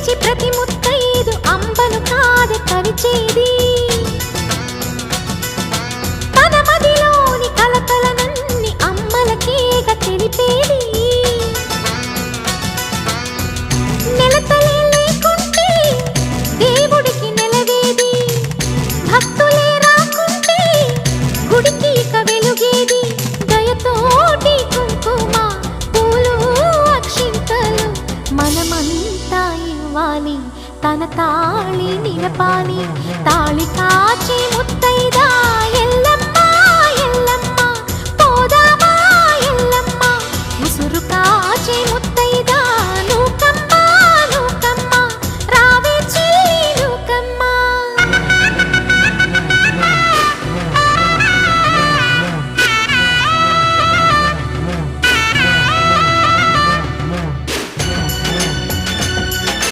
పిలిచి ప్రతి ముత్తైదు అంబను కాదు కరిచేది తన మదిలోని కలకలనన్ని అమ్మలకేగ తెలిపేది నెలతలే లేకుంటే దేవుడికి నెలవేది భక్తులే రాకుంటే గుడికి ఇక వెలుగేది దయతోటి కుంకుమ పూలు అక్షింతలు మనమంతా ఇవ్వాలి తన తాళి నిలపాలి తాళి కాచి ముత్తైదా